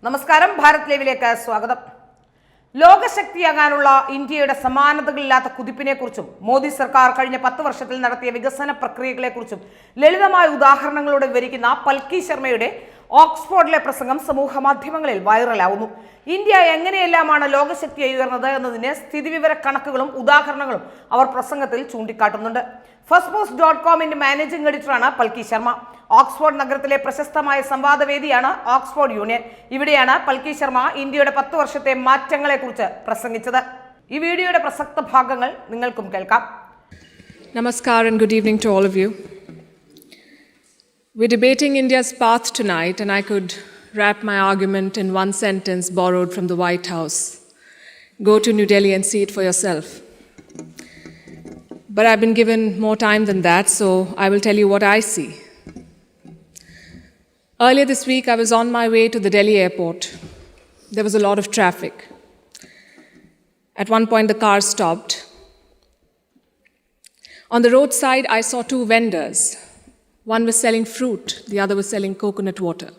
നമസ്കാരം, ഭാരത് ലൈവിലേക്ക് സ്വാഗതം. ലോകശക്തിയാകാനുള്ള ഇന്ത്യയുടെ സമാനതകളില്ലാത്ത കുതിപ്പിനെക്കുറിച്ചും മോദി സർക്കാർ കഴിഞ്ഞ 10 വർഷത്തിൽ നടത്തിയ വികസന പ്രക്രിയകളെക്കുറിച്ചും ലളിതമായ ഉദാഹരണങ്ങളോടെ വിവരിക്കുന്ന പൽക്കി ശർമ്മയുടെ ഓക്സ്ഫോർഡിലെ പ്രസംഗം സമൂഹ മാധ്യമങ്ങളിൽ വൈറലാവുന്നു. ഇന്ത്യ എങ്ങനെയെല്ലാമാണ് ലോകശക്തിയായി ഉയർന്നത് എന്നതിന് സ്ഥിതിവിവര കണക്കുകളും ഉദാഹരണങ്ങളും അവർ പ്രസംഗത്തിൽ ചൂണ്ടിക്കാട്ടുന്നുണ്ട്. ഫസ്റ്റ്പോസ്റ്റ്.comന്റെ മാനേജിംഗ് എഡിറ്ററാണ് പൽക്കി ശർമ്മ. ഓക്സ്ഫോർഡ് നഗരത്തിലെ പ്രശസ്തമായ സംവാദവേദിയാണ് ഓക്സ്ഫോർഡ് യൂണിയൻ. ഇവിടെയാണ് പൽക്കി ശർമ്മ ഇന്ത്യയുടെ 10 വർഷത്തെ മാറ്റങ്ങളെക്കുറിച്ച് പ്രസംഗിച്ചത്. ഈ വീഡിയോയുടെ പ്രസക്ത ഭാഗങ്ങൾ നിങ്ങൾക്കും കേൾക്കാം. Namaskar and good evening to all of you. We're debating India's path tonight, and I could wrap my argument in one sentence borrowed from the White House. Go to New Delhi and see it for yourself. But I've been given more time than that, so I will tell you what I see. Earlier this week, I was on my way to the Delhi airport. There was a lot of traffic. At one point, the car stopped. On the roadside, I saw 2 vendors. One was selling fruit, the other was selling coconut water.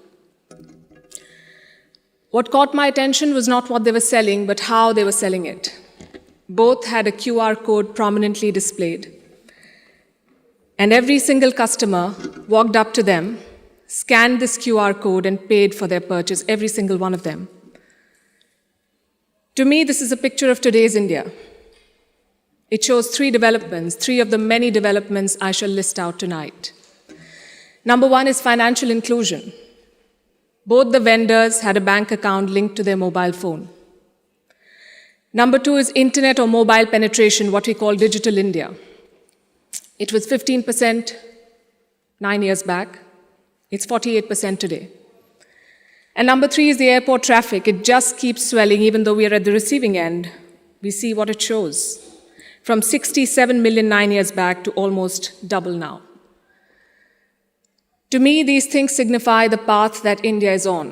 What caught my attention was not what they were selling, but how they were selling it. Both had a QR code prominently displayed. And every single customer walked up to them, scanned this QR code, and paid for their purchase, every single one of them. To me, this is a picture of today's India. It shows 3 developments, 3 of the many developments I shall list out tonight. Number 1 is financial inclusion. Both the vendors had a bank account linked to their mobile phone. Number 2 is internet or mobile penetration, what we call digital India. It was 15% 9 years back. It's 48% today. And number 3 is the airport traffic. It just keeps swelling even though we are at the receiving end. We see what it shows. From 67 million 9 years back to almost double now. To me, these things signify the path that India is on.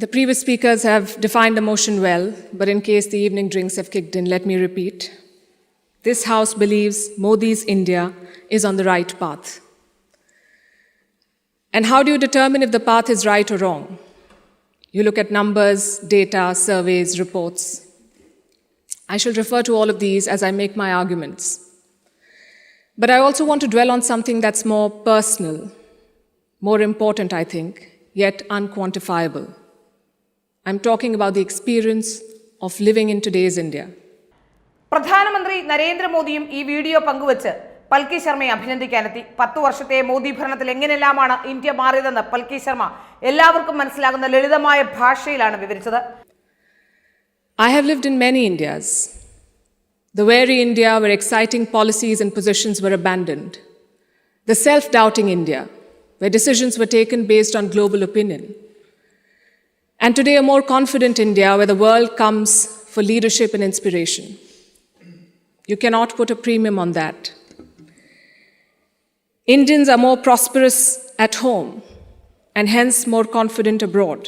The previous speakers have defined the motion well, but in case the evening drinks have kicked in, let me repeat. This House believes Modi's India is on the right path. And how do you determine if the path is right or wrong? You look at numbers, data, surveys, reports. I shall refer to all of these as I make my arguments. But I also want to dwell on something that's more personal, more important, I think, yet unquantifiable. I'm talking about the experience of living in today's India. പ്രധാനമന്ത്രി നരേന്ദ്രമോദിയും ഈ video പങ്കുവച്ച് പൽക്കി ശർമ്മയെ അഭിനന്ദിക്കാനെത്തി. 10 വർഷത്തെ മോദി ഭരണത്തിൽ എങ്ങനെയെല്ലാമാണ് India മാറിയതെന്ന് പൽക്കി Sharma എല്ലാവർക്കും മനസ്സിലാകുന്ന ലളിതമായ ഭാഷയിലാണ് വിവരിച്ചത്. I have lived in many Indias. The weary India where exciting policies and positions were abandoned. The self-doubting India where decisions were taken based on global opinion. And today a more confident India where the world comes for leadership and inspiration. You cannot put a premium on that. Indians are more prosperous at home and hence more confident abroad.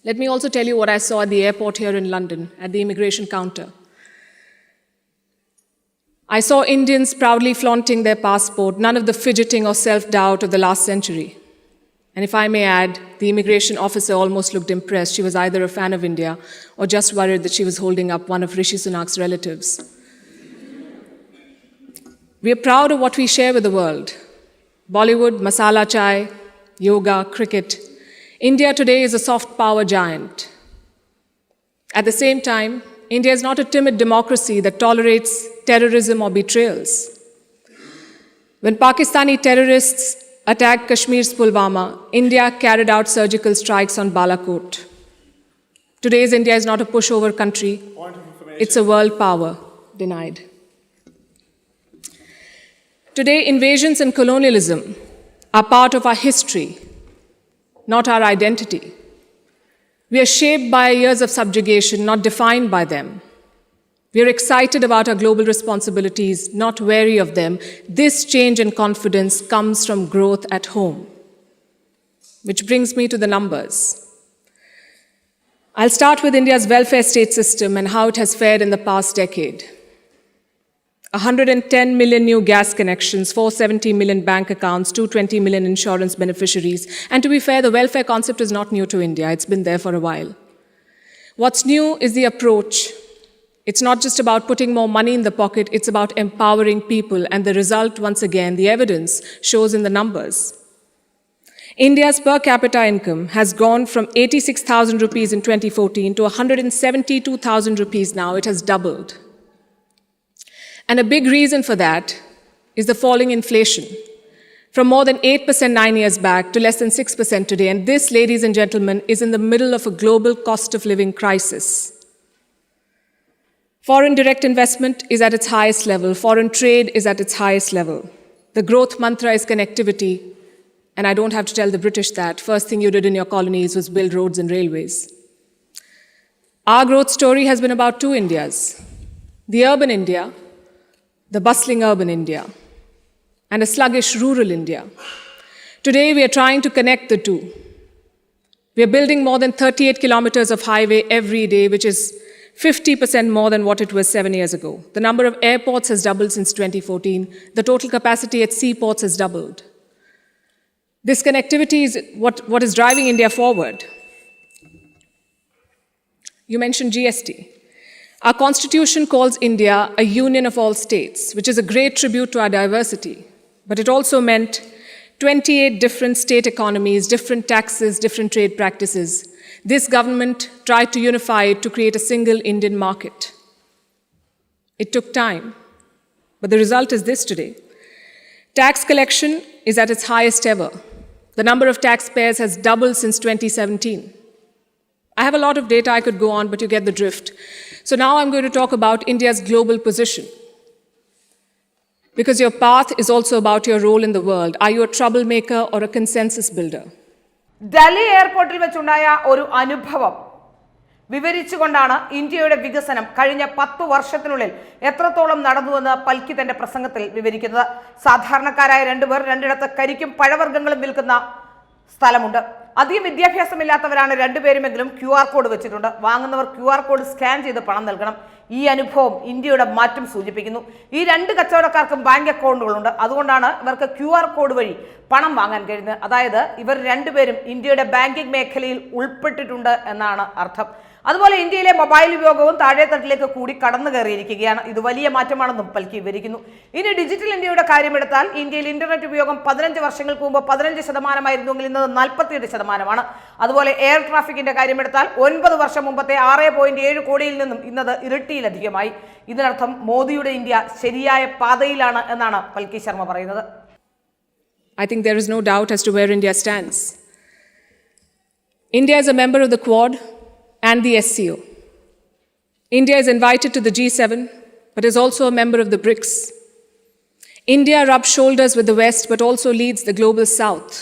Let me also tell you what I saw at the airport here in London, at the immigration counter. I saw Indians proudly flaunting their passport, none of the fidgeting or self-doubt of the last century. And if I may add, the immigration officer almost looked impressed. She was either a fan of India or just worried that she was holding up one of Rishi Sunak's relatives. We are proud of what we share with the world. Bollywood, masala chai, yoga, cricket. India today is a soft power giant. At the same time, India is not a timid democracy that tolerates terrorism or betrayals. When Pakistani terrorists attacked Kashmir's Pulwama, India carried out surgical strikes on Balakot. Today's India is not a pushover country. It's a world power denied. Today, invasions and colonialism are part of our history, not our identity. We are shaped by years of subjugation, not defined by them. We are excited about our global responsibilities, not wary of them. This change in confidence comes from growth at home. Which brings me to the numbers. I'll start with India's welfare state system and how it has fared in the past decade. 110 million new gas connections, 470 million bank accounts, 220 million insurance beneficiaries. And to be fair, the welfare concept is not new to India. It's been there for a while. What's new is the approach. It's not just about putting more money in the pocket, it's about empowering people. And the result, once again, the evidence shows in the numbers. India's per capita income has gone from 86,000 rupees in 2014 to 172,000 rupees now. It has doubled. And a big reason for that is the falling inflation, from more than 8% 9 years back to less than 6% today. And this, ladies and gentlemen, is in the middle of a global cost of living crisis. Foreign direct investment is at its highest level. Foreign trade is at its highest level. The growth mantra is connectivity. And I don't have to tell the British that. First thing you did in your colonies was build roads and railways. Our growth story has been about two Indias: the urban India, the bustling urban India, and a sluggish rural India. Today, we are trying to connect the two. We are building more than 38 kilometers of highway every day, which is 50% more than what it was 7 years ago. The number of airports has doubled since 2014. The total capacity at seaports has doubled. This connectivity is what is driving India forward. You mentioned GST. Our constitution calls India a union of all states, which is a great tribute to our diversity. But it also meant 28 different state economies, different taxes, different trade practices. This government tried to unify it to create a single Indian market. It took time, but the result is this today. Tax collection is at its highest ever. The number of taxpayers has doubled since 2017. I have a lot of data I could go on, but you get the drift. So now I'm going to talk about India's global position. Because your path is also about your role in the world. Are you a troublemaker or a consensus builder? Delhi എയർപോർട്ടിൽ വെച്ചുണ്ടായ ഒരു അനുഭവം വിവരിച്ചുകൊണ്ടാണ് ഇന്ത്യയുടെ വികസനം കഴിഞ്ഞ 10 വർഷത്തിനുള്ളിൽ എത്രത്തോളം നടന്നുവെന്ന് പൽക്കി തന്റെ പ്രസംഗത്തിൽ വിവരിക്കുന്നത്. സാധാരണക്കാരായ രണ്ടുപേർ രണ്ടിടത്ത് കരിക്കും പഴവർഗ്ഗങ്ങളും വിൽക്കുന്ന സ്ഥലമുണ്ട്. അധികം വിദ്യാഭ്യാസമില്ലാത്തവരാണ് രണ്ടുപേരുമെങ്കിലും QR കോഡ് വെച്ചിട്ടുണ്ട്. വാങ്ങുന്നവർ QR കോഡ് സ്കാൻ ചെയ്ത് പണം നൽകണം. ഈ അനുഭവം ഇന്ത്യയുടെ മാറ്റം സൂചിപ്പിക്കുന്നു. ഈ രണ്ട് കച്ചവടക്കാർക്കും ബാങ്ക് അക്കൗണ്ടുകളുണ്ട്. അതുകൊണ്ടാണ് ഇവർക്ക് QR കോഡ് വഴി പണം വാങ്ങാൻ കഴിയുന്നത്. അതായത് ഇവർ രണ്ടുപേരും ഇന്ത്യയുടെ ബാങ്കിംഗ് മേഖലയിൽ ഉൾപ്പെട്ടിട്ടുണ്ട് എന്നാണ് അർത്ഥം. അതുപോലെ ഇന്ത്യയിലെ മൊബൈൽ ഉപയോഗവും താഴെത്തട്ടിലേക്ക് കൂടി കടന്നു കയറിയിരിക്കുകയാണ്. ഇത് വലിയ മാറ്റമാണെന്നും പൽക്കി വിവരിക്കുന്നു. ഇനി ഡിജിറ്റൽ ഇന്ത്യയുടെ കാര്യമെടുത്താൽ ഇന്ത്യയിൽ ഇന്റർനെറ്റ് ഉപയോഗം 15 വർഷങ്ങൾക്ക് മുമ്പ് 15% ഇന്നത് 48%. അതുപോലെ എയർ ട്രാഫിക്കിന്റെ കാര്യമെടുത്താൽ 9 വർഷം മുമ്പത്തെ 6.7 കോടിയിൽ നിന്നും ഇന്നത് ഇരട്ടിയിലധികമായി. ഇതിനർത്ഥം മോദിയുടെ ഇന്ത്യ ശരിയായ പാതയിലാണ് എന്നാണ് പൽക്കി ശർമ്മ പറയുന്നത്. I think there is no doubt as to where India stands. India is a member of the Quad and the SCO. India is invited to the G7, but is also a member of the BRICS. India rubs shoulders with the West, but also leads the global South.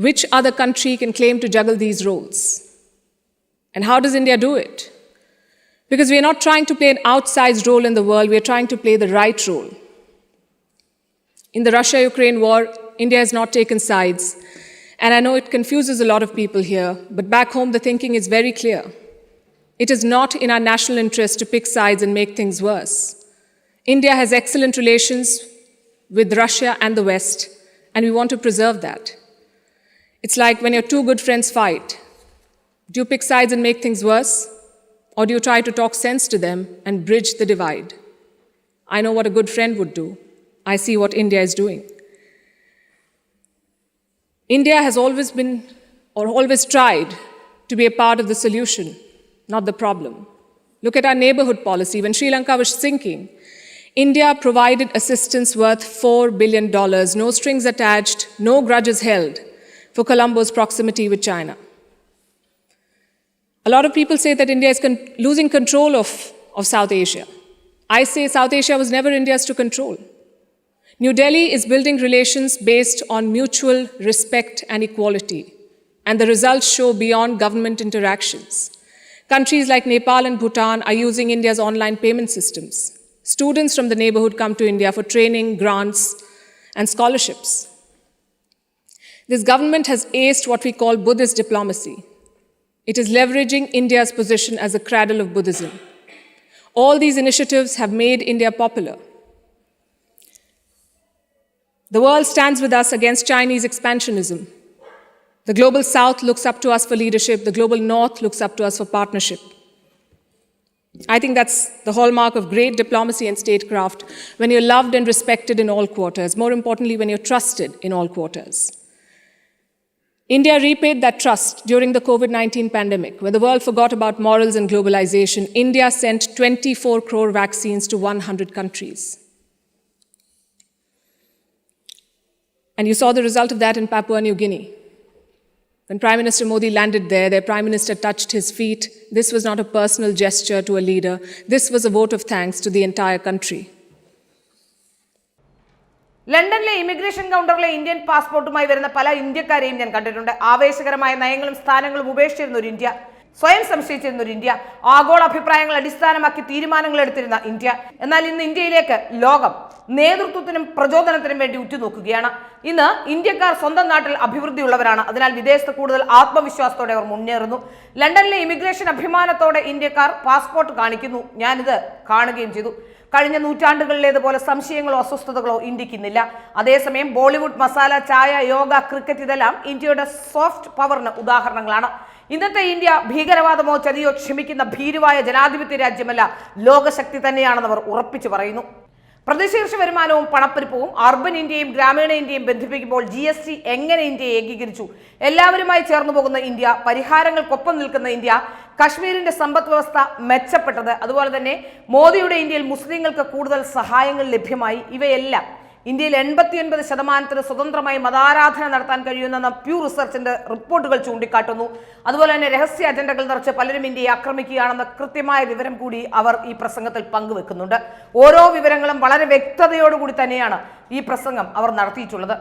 Which other country can claim to juggle these roles? And how does India do it? Because we are not trying to play an outsized role in the world, we are trying to play the right role. In the Russia-Ukraine war, India has not taken sides. And I know it confuses a lot of people here, but back home the thinking is very clear. It is not in our national interest to pick sides and make things worse. India has excellent relations with Russia and the West, and we want to preserve that. It's like when your two good friends fight. Do you pick sides and make things worse? Or do you try to talk sense to them and bridge the divide? I know what a good friend would do. I see what India is doing. India has always been, or always tried, to be a part of the solution, not the problem. Look at our neighborhood policy. When Sri Lanka was sinking, India provided assistance worth $4 billion, no strings attached, no grudges held, for Colombo's proximity with China. A lot of people say that India is losing control of South Asia. I say South Asia was never India's to control. New Delhi is building relations based on mutual respect and equality, and the results show beyond government interactions. Countries like Nepal and Bhutan are using India's online payment systems. Students from the neighborhood come to India for training, grants, and scholarships. This government has aced what we call Buddhist diplomacy. It is leveraging India's position as a cradle of Buddhism. All these initiatives have made India popular. The world stands with us against Chinese expansionism. The global south looks up to us for leadership. The global north looks up to us for partnership. I think that's the hallmark of great diplomacy and statecraft, when you're loved and respected in all quarters. More importantly, when you're trusted in all quarters. India repaid that trust during the COVID-19 pandemic. When the world forgot about morals and globalization, India sent 24 crore vaccines to 100 countries. And you saw the result of that in Papua New Guinea. When Prime Minister Modi landed there, their Prime Minister touched his feet. This was not a personal gesture to a leader. This was a vote of thanks to the entire country. ലണ്ടനിലെ immigration കൗണ്ടറിലെ Indian പാസ്പോർട്ടുമായി വരുന്ന പല ഇന്ത്യക്കാരെയും ഞാൻ കണ്ടിട്ടുണ്ട്. ആവേശകരമായ നയങ്ങളും സ്ഥാനങ്ങളും ഉപേക്ഷിച്ചിരുന്ന ഒരു India, സ്വയം സംശയിച്ചിരുന്ന ഒരു ഇന്ത്യ, ആഗോള അഭിപ്രായങ്ങൾ അടിസ്ഥാനമാക്കി തീരുമാനങ്ങൾ എടുത്തിരുന്ന ഇന്ത്യ. എന്നാൽ ഇന്ന് ഇന്ത്യയിലേക്ക് ലോകം നേതൃത്വത്തിനും പ്രചോദനത്തിനും വേണ്ടി ഉറ്റുനോക്കുകയാണ്. ഇന്ന് ഇന്ത്യക്കാർ സ്വന്തം നാട്ടിൽ അഭിവൃദ്ധിയുള്ളവരാണ്. അതിനാൽ വിദേശത്ത് കൂടുതൽ ആത്മവിശ്വാസത്തോടെ അവർ മുന്നേറുന്നു. ലണ്ടനിലെ ഇമിഗ്രേഷൻ അഭിമാനത്തോടെ ഇന്ത്യക്കാർ പാസ്പോർട്ട് കാണിക്കുന്നു. ഞാനിത് കാണുകയും ചെയ്തു. കഴിഞ്ഞ നൂറ്റാണ്ടുകളിലേതുപോലെ സംശയങ്ങളോ അസ്വസ്ഥതകളോ ഇന്ത്യക്ക് ഇന്നില്ല. അതേസമയം ബോളിവുഡ്, മസാല, ചായ, യോഗ, ക്രിക്കറ്റ് ഇതെല്ലാം ഇന്ത്യയുടെ സോഫ്റ്റ് പവറിന് ഉദാഹരണങ്ങളാണ്. ഇന്നത്തെ ഇന്ത്യ ഭീകരവാദമോ ചതിയോ ക്ഷമിക്കുന്ന ഭീരുവായ ജനാധിപത്യ രാജ്യമല്ല, ലോകശക്തി തന്നെയാണെന്ന് അവർ ഉറപ്പിച്ചു പറയുന്നു. പ്രതിശീർഷ വരുമാനവും പണപ്പെരുപ്പവും അർബൻ ഇന്ത്യയും ഗ്രാമീണ ഇന്ത്യയും ബന്ധിപ്പിക്കുമ്പോൾ GST എങ്ങനെ ഇന്ത്യയെ ഏകീകരിച്ചു? എല്ലാവരുമായി ചേർന്നു പോകുന്ന ഇന്ത്യ, പരിഹാരങ്ങൾക്കൊപ്പം നിൽക്കുന്ന ഇന്ത്യ, കശ്മീരിന്റെ സമ്പദ് വ്യവസ്ഥ മെച്ചപ്പെട്ടത്, അതുപോലെ തന്നെ മോദിയുടെ ഇന്ത്യയിൽ മുസ്ലിങ്ങൾക്ക് കൂടുതൽ സഹായങ്ങൾ ലഭ്യമായി. ഇവയെല്ലാം ഇന്ത്യയിൽ 89% സ്വതന്ത്രമായി മതാരാധന നടത്താൻ കഴിയുന്ന പ്യൂ റിസർച്ചിന്റെ റിപ്പോർട്ടുകൾ ചൂണ്ടിക്കാട്ടുന്നു. അതുപോലെ തന്നെ രഹസ്യ അജണ്ടകൾ നിറച്ച് പലരും ഇന്ത്യയെ ആക്രമിക്കുകയാണെന്ന കൃത്യമായ വിവരം കൂടി അവർ ഈ പ്രസംഗത്തിൽ പങ്കുവെക്കുന്നുണ്ട്. ഓരോ വിവരങ്ങളും വളരെ വ്യക്തതയോടുകൂടി തന്നെയാണ് ഈ പ്രസംഗം അവർ നടത്തിയിട്ടുള്ളത്.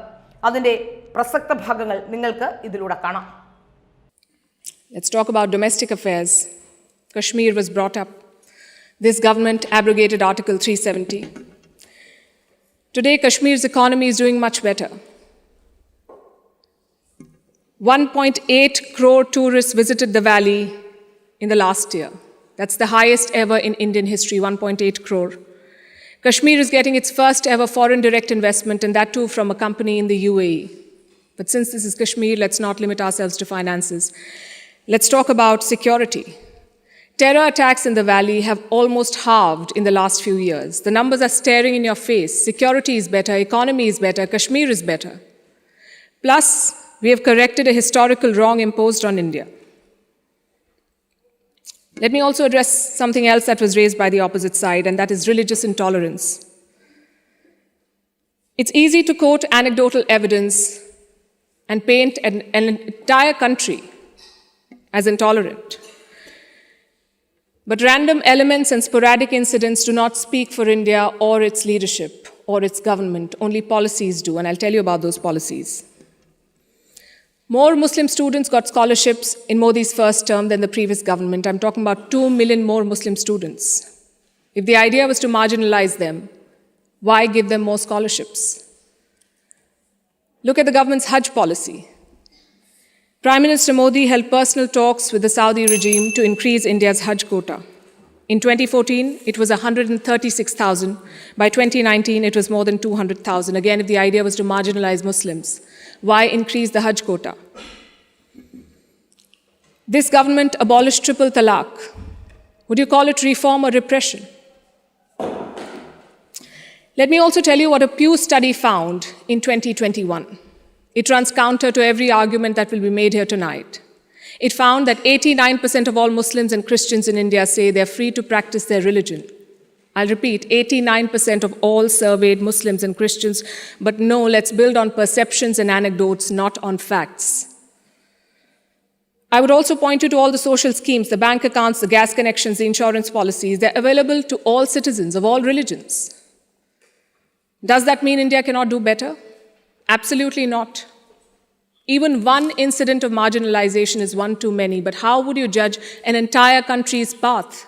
അതിന്റെ പ്രസക്ത ഭാഗങ്ങൾ നിങ്ങൾക്ക് ഇതിലൂടെ കാണാം. Let's talk about domestic affairs. Kashmir was brought up. This government abrogated Article 370. Today, Kashmir's economy is doing much better. 1.8 crore tourists visited the valley in the last year. That's the highest ever in Indian history, 1.8 crore. Kashmir is getting its first ever foreign direct investment, and that too from a company in the UAE. But since this is Kashmir, let's not limit ourselves to finances. Let's talk about security. Terror attacks in the valley have almost halved in the last few years. The numbers are staring in your face. Security is better, economy is better, Kashmir is better. Plus, we have corrected a historical wrong imposed on India. Let me also address something else that was raised by the opposite side, and that is religious intolerance. It's easy to quote anecdotal evidence and paint an entire country as intolerant. But random elements and sporadic incidents do not speak for India or its leadership or its government. Only policies do, and I'll tell you about those policies. More Muslim students got scholarships in Modi's first term than the previous government. I'm talking about 2 million more Muslim students. If the idea was to marginalize them, why give them more scholarships? Look at the government's Hajj policy. Prime Minister Modi held personal talks with the Saudi regime to increase India's Hajj quota. In 2014, it was 136,000. By 2019, it was more than 200,000. Again, if the idea was to marginalize Muslims, why increase the Hajj quota? This government abolished triple talaq. Would you call it reform or repression? Let me also tell you what a Pew study found in 2021. It runs counter to every argument that will be made here tonight. It found that 89% of all Muslims and Christians in India say they're free to practice their religion. I'll repeat, 89% of all surveyed Muslims and Christians. But no, let's build on perceptions and anecdotes, not on facts. I would also point you to all the social schemes, the bank accounts, the gas connections, the insurance policies. They're available to all citizens of all religions. Does that mean India cannot do better? Absolutely not. Even one incident of marginalization is one too many, but how would you judge an entire country's path?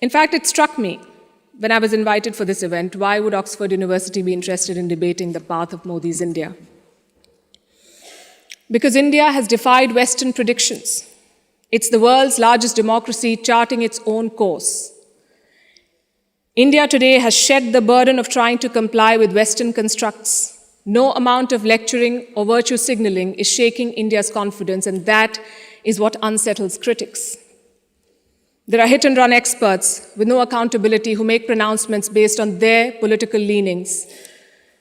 In fact, it struck me when I was invited for this event, why would Oxford University be interested in debating the path of Modi's India? Because India has defied Western predictions. It's the world's largest democracy charting its own course. India today has shed the burden of trying to comply with Western constructs. No amount of lecturing or virtue signaling is shaking India's confidence, and that is what unsettles critics. There are hit-and-run experts with no accountability who make pronouncements based on their political leanings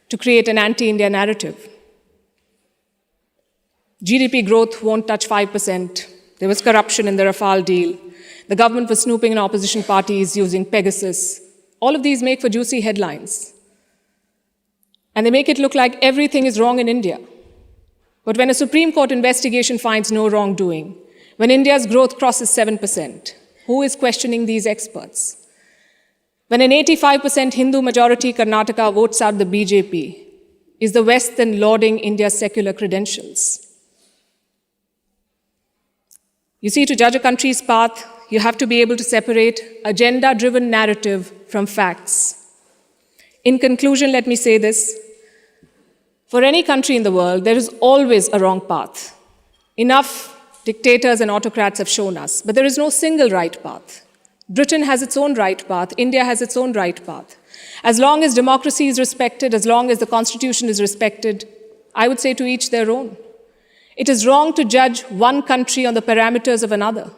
to create an anti-India narrative. GDP growth won't touch 5%. There was corruption in the Rafale deal. The government was snooping in opposition parties using Pegasus. All of these make for juicy headlines. And they make it look like everything is wrong in India. But when a Supreme Court investigation finds no wrongdoing, when India's growth crosses 7%, who is questioning these experts? When an 85% Hindu majority Karnataka votes out the BJP, is the West then lauding India's secular credentials? You see, to judge a country's path, you have to be able to separate agenda-driven narrative from facts. In conclusion, let me say this. For any country in the world, there is always a wrong path. Enough dictators and autocrats have shown us, but there is no single right path. Britain has its own right path. India has its own right path. As long as democracy is respected, as long as the Constitution is respected, I would say to each their own. It is wrong to judge one country on the parameters of another.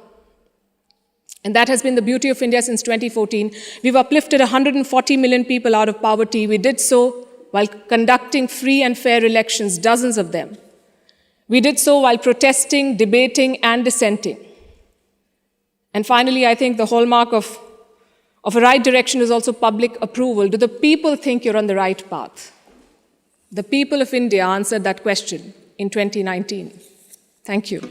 And that has been the beauty of India since 2014. We've uplifted 140 million people out of poverty. We did so while conducting free and fair elections, dozens of them. We did so while protesting, debating, and dissenting. And finally, I think the hallmark of a right direction is also public approval. Do the people think you're on the right path? The people of India answered that question in 2019. Thank you.